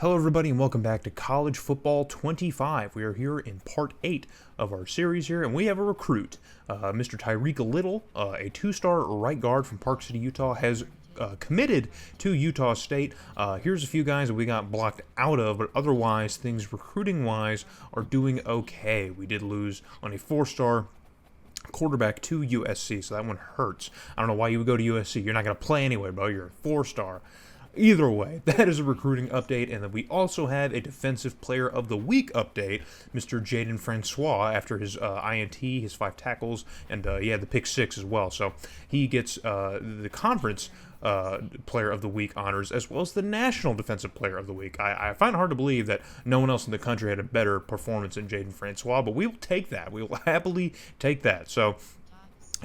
Hello everybody and welcome back to College Football 25. We are here in part 8 of our series here, and we have a recruit. Mr. Tyreek Little, a two-star right guard from Park City, Utah, has committed to Utah State. Here's a few guys that we got blocked out of, but otherwise things recruiting-wise are doing okay. We did lose on a 4-star quarterback to USC, so that one hurts. I don't know why you would go to USC. You're not going to play anyway, bro. You're a 4-star. Either way, that is a recruiting update, and then we also have a Defensive Player of the Week update. Mr. Jaden Francois, after his INT, his 5 tackles, and the pick 6 as well. So he gets the conference Player of the Week honors, as well as the National Defensive Player of the Week. I find it hard to believe that no one else in the country had a better performance than Jaden Francois, but we will take that. We will happily take that. So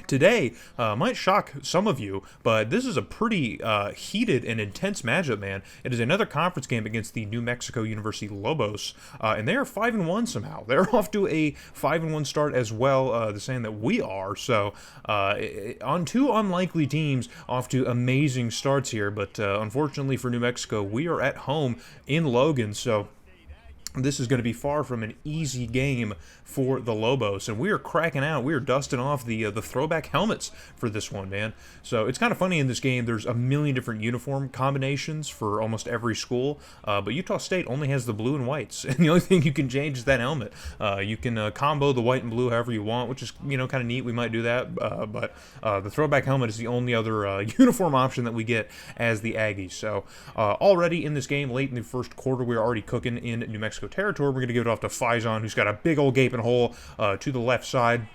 today might shock some of you, but this is a pretty heated and intense matchup, man. It is another conference game against the New Mexico University Lobos, and they are 5-1 somehow. They're off to a 5-1 start as well, the same that we are. So on two unlikely teams, off to amazing starts here. But unfortunately for New Mexico, we are at home in Logan, so this is going to be far from an easy game for the Lobos, and we are cracking out. We are dusting off the throwback helmets for this one, man. So it's kind of funny in this game. There's a million different uniform combinations for almost every school, but Utah State only has the blue and whites, and the only thing you can change is that helmet. You can combo the white and blue however you want, which is kind of neat. We might do that, but the throwback helmet is the only other uniform option that we get as the Aggies. So already in this game, late in the first quarter, we're already cooking in New Mexico territory. We're going to give it off to Faison, who's got a big old gaping hole to the left side.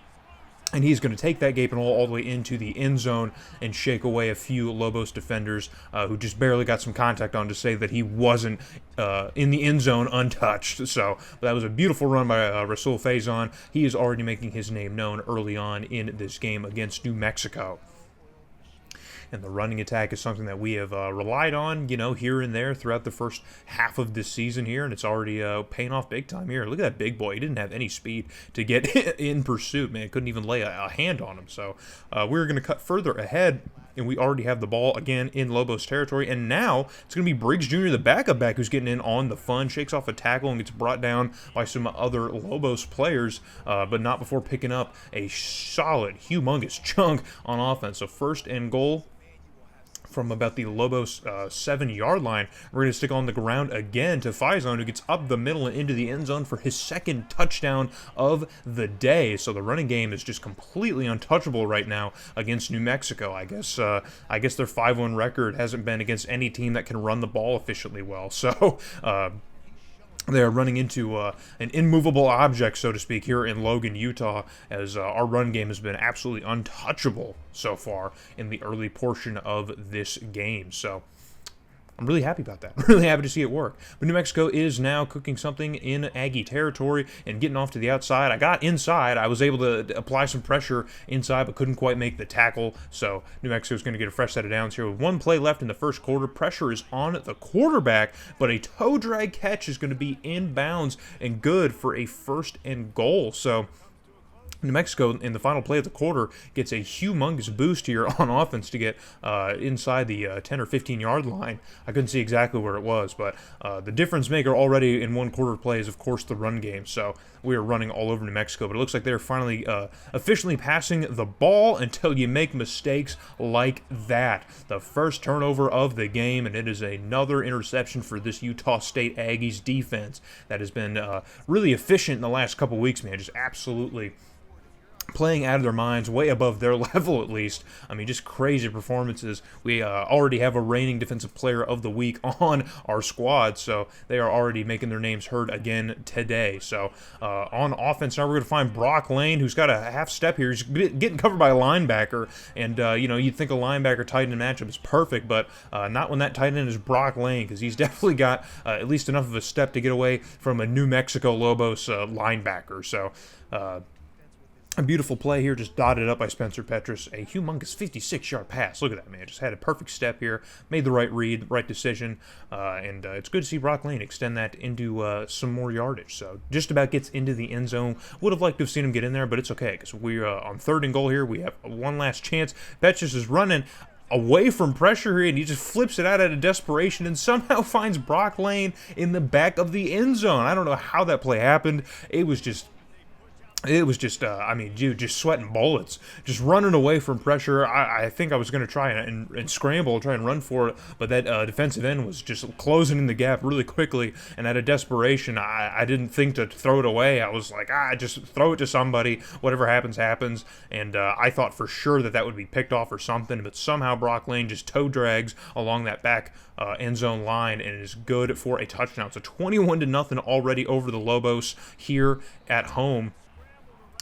And he's going to take that gaping hole all the way into the end zone and shake away a few Lobos defenders who just barely got some contact on to say that he wasn't in the end zone untouched. So that was a beautiful run by Rasul Faison. He is already making his name known early on in this game against New Mexico. And the running attack is something that we have relied on, here and there throughout the first half of this season here, and it's already paying off big time here. Look at that big boy. He didn't have any speed to get in pursuit, man. Couldn't even lay a hand on him. So we're going to cut further ahead, and we already have the ball again in Lobos territory. And now it's going to be Briggs Jr., the backup back, who's getting in on the fun, shakes off a tackle and gets brought down by some other Lobos players, but not before picking up a solid, humongous chunk on offense. So first and goal from about the Lobos 7-yard line. We're going to stick on the ground again to Faison, who gets up the middle and into the end zone for his second touchdown of the day. So the running game is just completely untouchable right now against New Mexico. I guess their 5-1 record hasn't been against any team that can run the ball efficiently well. So they're running into an immovable object, so to speak, here in Logan, Utah, as our run game has been absolutely untouchable so far in the early portion of this game. So I'm really happy about that. I'm really happy to see it work. But New Mexico is now cooking something in Aggie territory and getting off to the outside. I got inside. I was able to apply some pressure inside, but couldn't quite make the tackle. So New Mexico is going to get a fresh set of downs here with 1 play left in the first quarter. Pressure is on the quarterback, but a toe drag catch is going to be in bounds and good for a first and goal. So New Mexico, in the final play of the quarter, gets a humongous boost here on offense to get inside the 10 or 15-yard line. I couldn't see exactly where it was, but the difference maker already in one quarter play is, of course, the run game. So we are running all over New Mexico, but it looks like they're finally officially passing the ball until you make mistakes like that. The first turnover of the game, and it is another interception for this Utah State Aggies defense that has been really efficient in the last couple weeks, man. Just absolutely playing out of their minds, way above their level at least. I mean, just crazy performances. We already have a reigning Defensive Player of the Week on our squad, so they are already making their names heard again today. So on offense, now we're going to find Brock Lane, who's got a half step here. He's getting covered by a linebacker, and you'd think a linebacker tight end matchup is perfect, but not when that tight end is Brock Lane, because he's definitely got at least enough of a step to get away from a New Mexico Lobos linebacker. So a beautiful play here, just dotted up by Spencer Petras. A humongous 56-yard pass. Look at that, man. Just had a perfect step here. Made the right read, right decision. And it's good to see Brock Lane extend that into some more yardage. So just about gets into the end zone. Would have liked to have seen him get in there, but it's okay because we're on third and goal here. We have one last chance. Petras is running away from pressure here, and he just flips it out of desperation and somehow finds Brock Lane in the back of the end zone. I don't know how that play happened. It was just, I mean, dude, just sweating bullets, just running away from pressure. I think I was going to try and scramble, try and run for it, but that defensive end was just closing in the gap really quickly, and out of desperation, I didn't think to throw it away. I was like, just throw it to somebody. Whatever happens, happens. And I thought for sure that would be picked off or something, but somehow Brock Lane just toe drags along that back end zone line and is good for a touchdown. So 21-0 already over the Lobos here at home.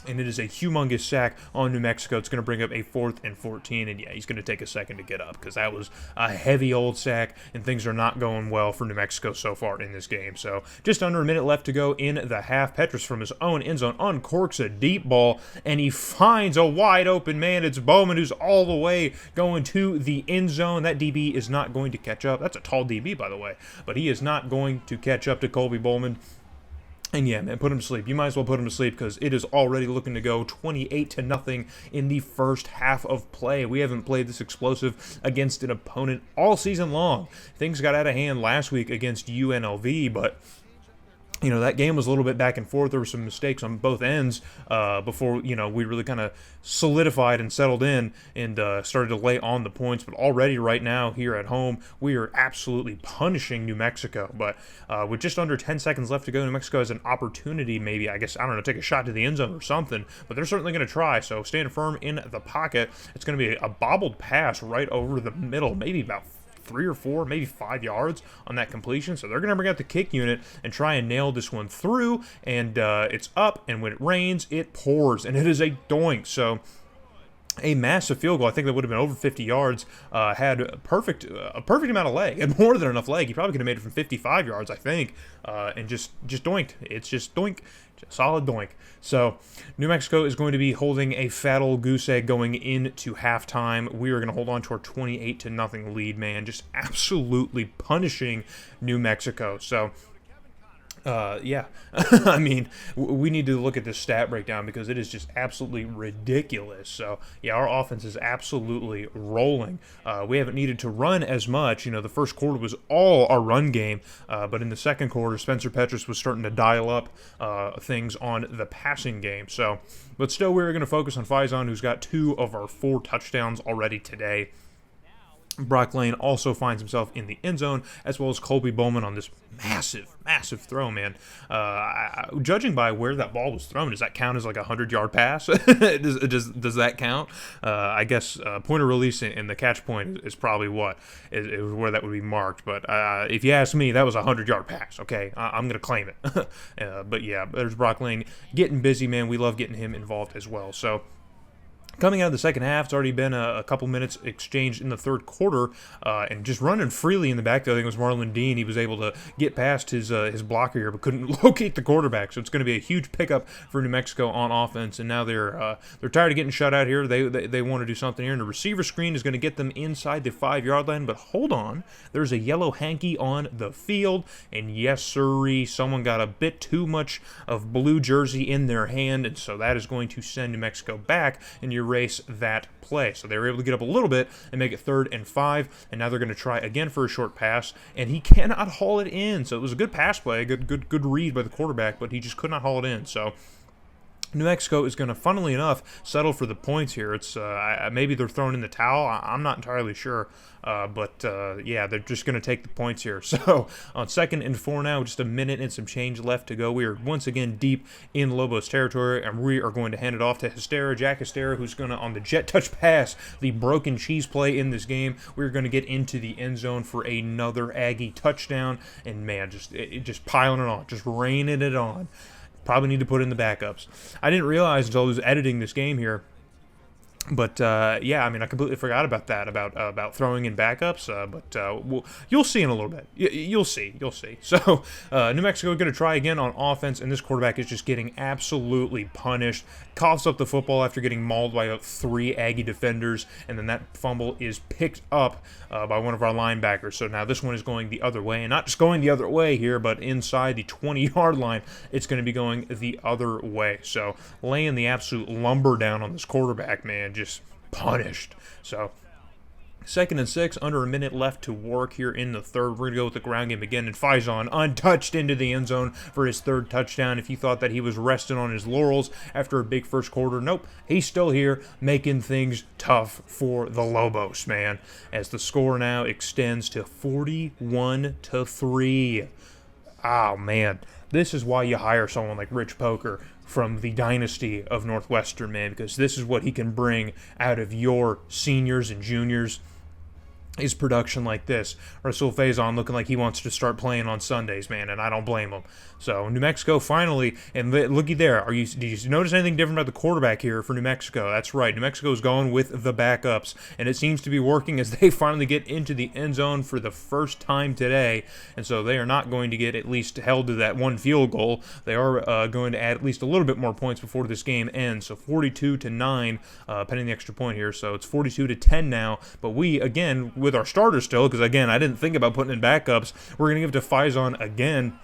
And it is a humongous sack on New Mexico. It's going to bring up a 4th and 14, and yeah, he's going to take a second to get up because that was a heavy old sack, and things are not going well for New Mexico so far in this game. So just under a minute left to go in the half. Petrus from his own end zone uncorks a deep ball, and he finds a wide open man. It's Bowman who's all the way going to the end zone. That DB is not going to catch up. That's a tall DB, by the way, but he is not going to catch up to Colby Bowman. And yeah, man, put him to sleep. You might as well put him to sleep because it is already looking to go 28-0 in the first half of play. We haven't played this explosive against an opponent all season long. Things got out of hand last week against UNLV, but you know, that game was a little bit back and forth. There were some mistakes on both ends before, you know, we really kind of solidified and settled in and started to lay on the points. But already right now here at home, we are absolutely punishing New Mexico. But with just under 10 seconds left to go, New Mexico has an opportunity maybe, I guess, I don't know, take a shot to the end zone or something. But they're certainly going to try. So staying firm in the pocket. It's going to be a bobbled pass right over the middle, maybe about 3 or 4, maybe 5 yards on that completion. So they're going to bring out the kick unit and try and nail this one through. And it's up, and when it rains, it pours. And it is a doink. So a massive field goal. I think that would have been over 50 yards. Had a perfect amount of leg, and more than enough leg. He probably could have made it from 55 yards, I think, and just doinked. It's just doink, solid doink. So New Mexico is going to be holding a fat old goose egg going into halftime. We are going to hold on to our 28-0 lead, man. Just absolutely punishing New Mexico. So yeah, I mean, we need to look at this stat breakdown because it is just absolutely ridiculous. So, yeah, our offense is absolutely rolling. We haven't needed to run as much. You know, the first quarter was all our run game, but in the second quarter, Spencer Petrus was starting to dial up things on the passing game. So, but still, we're going to focus on Faison, who's got 2 of our 4 touchdowns already today. Brock Lane also finds himself in the end zone, as well as Colby Bowman on this massive throw, man. Judging by where that ball was thrown, does that count as like a 100-yard pass? does that count? I guess point of release and the catch point is probably what is where that would be marked. But if you ask me, that was a 100-yard pass. Okay, I'm gonna claim it. But yeah, there's Brock Lane getting busy, man. We love getting him involved as well. So, coming out of the second half, it's already been a couple minutes exchanged in the third quarter, and just running freely in the backfield. I think it was Marlon Dean. He was able to get past his blocker here, but couldn't locate the quarterback. So it's going to be a huge pickup for New Mexico on offense. And now they're tired of getting shut out here. They want to do something here. And the receiver screen is going to get them inside the 5-yard line. But hold on, there's a yellow hanky on the field, and yes, sirree, someone got a bit too much of blue jersey in their hand, and so that is going to send New Mexico back and erase that play. So they were able to get up a little bit and make it 3rd and 5, and now they're going to try again for a short pass, and he cannot haul it in. So it was a good pass play, a good read by the quarterback, but he just could not haul it in. So New Mexico is going to, funnily enough, settle for the points here. It's maybe they're throwing in the towel. I'm not entirely sure. But yeah, they're just going to take the points here. So on 2nd and 4 now, just a minute and some change left to go. We are once again deep in Lobos territory, and we are going to hand it off to Hystera, Jack Hystera, who's going to, on the jet touch pass, the broken cheese play in this game, we're going to get into the end zone for another Aggie touchdown. And man, just piling it on, just raining it on. Probably need to put in the backups. I didn't realize until I was editing this game here. But, yeah, I mean, I completely forgot about that, about throwing in backups, but you'll see in a little bit. You'll see. So, New Mexico going to try again on offense, and this quarterback is just getting absolutely punished. Coughs up the football after getting mauled by about 3 Aggie defenders, and then that fumble is picked up by one of our linebackers. So now this one is going the other way, and not just going the other way here, but inside the 20-yard line, it's going to be going the other way. So, laying the absolute lumber down on this quarterback, man. Just punished. So 2nd and 6, under a minute left to work here in the third. We're going to go with the ground game again, and Faison untouched into the end zone for his third touchdown. If you thought that he was resting on his laurels after a big first quarter, nope, he's still here making things tough for the Lobos, man, as the score now extends to 41-3. Oh, man, this is why you hire someone like Rich Poker from the Dynasty of Northwestern, man, because this is what he can bring out of your seniors and juniors. Is production like this. Rasul Faison looking like he wants to start playing on Sundays, man, and I don't blame him. So New Mexico finally, and looky there. Did you notice anything different about the quarterback here for New Mexico? That's right, New Mexico's going with the backups, and it seems to be working as they finally get into the end zone for the first time today. And so they are not going to get at least held to that one field goal. They are going to add at least a little bit more points before this game ends. So 42-9, pending the extra point here. So it's 42-10 now. But we again, with our starters still, because again, I didn't think about putting in backups, we're going to give it to Faison again,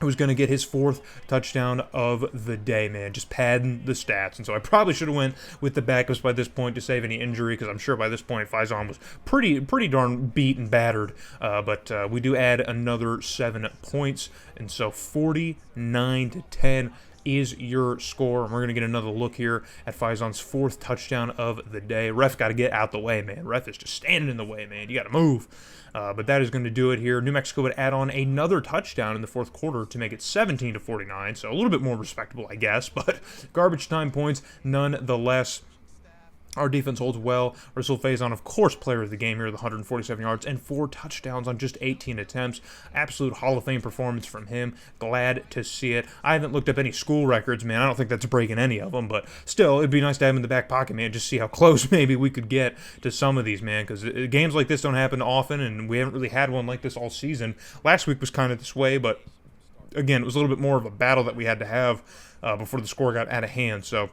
who's going to get his 4th touchdown of the day, man. Just padding the stats. And so I probably should have went with the backups by this point to save any injury, because I'm sure by this point Faison was pretty darn beat and battered. But we do add another 7 points, and so 49-10 is your score. And we're going to get another look here at Faison's 4th touchdown of the day. Ref got to get out the way, man. Ref is just standing in the way, man. You got to move. But that is going to do it here. New Mexico would add on another touchdown in the 4th quarter to make it 17-49. So a little bit more respectable, I guess. But garbage time points nonetheless. Our defense holds well. Rasul Faison, of course, player of the game here with 147 yards and 4 touchdowns on just 18 attempts. Absolute Hall of Fame performance from him. Glad to see it. I haven't looked up any school records, man. I don't think that's breaking any of them, but still, it'd be nice to have him in the back pocket, man, just see how close maybe we could get to some of these, man, because games like this don't happen often, and we haven't really had one like this all season. Last week was kind of this way, but again, it was a little bit more of a battle that we had to have before the score got out of hand, so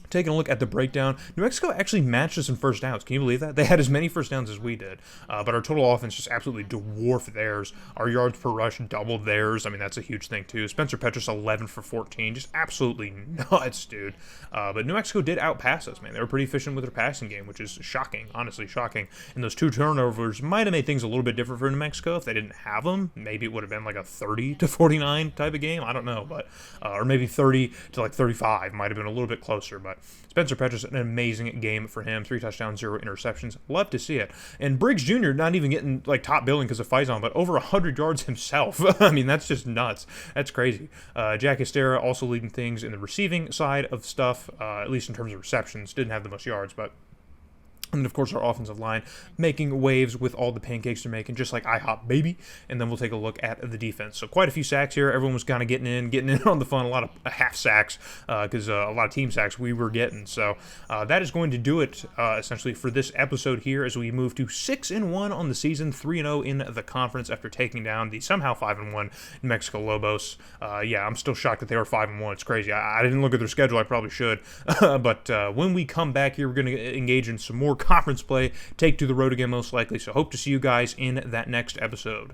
taking a look at the breakdown, New Mexico actually matched us in first downs. Can you believe that? They had as many first downs as we did, but our total offense just absolutely dwarfed theirs. Our yards per rush doubled theirs. I mean, that's a huge thing, too. Spencer Petras, 11 for 14. Just absolutely nuts, dude. But New Mexico did outpass us, man. They were pretty efficient with their passing game, which is shocking, honestly shocking. And those 2 turnovers might have made things a little bit different for New Mexico. If they didn't have them, maybe it would have been like a 30-49 type of game. I don't know, but or maybe 30-35 might have been a little bit closer, but Spencer Petras, an amazing game for him. 3 touchdowns, 0 interceptions. Love to see it. And Briggs Jr. not even getting like top billing because of Faison, but over 100 yards himself. I mean, that's just nuts. That's crazy. Jack Estera also leading things in the receiving side of stuff, at least in terms of receptions. Didn't have the most yards, but And, of course, our offensive line making waves with all the pancakes they're making, just like IHOP, baby. And then we'll take a look at the defense. So quite a few sacks here. Everyone was kind of getting in on the fun. A lot of half sacks because a lot of team sacks we were getting. So that is going to do it, essentially, for this episode here as we move to 6-1 on the season, 3-0 in the conference after taking down the somehow 5-1 New Mexico Lobos. Yeah, I'm still shocked that they were 5-1. It's crazy. I didn't look at their schedule. I probably should. But when we come back here, we're going to engage in some more conference play, take to the road again most likely. So hope to see you guys in that next episode.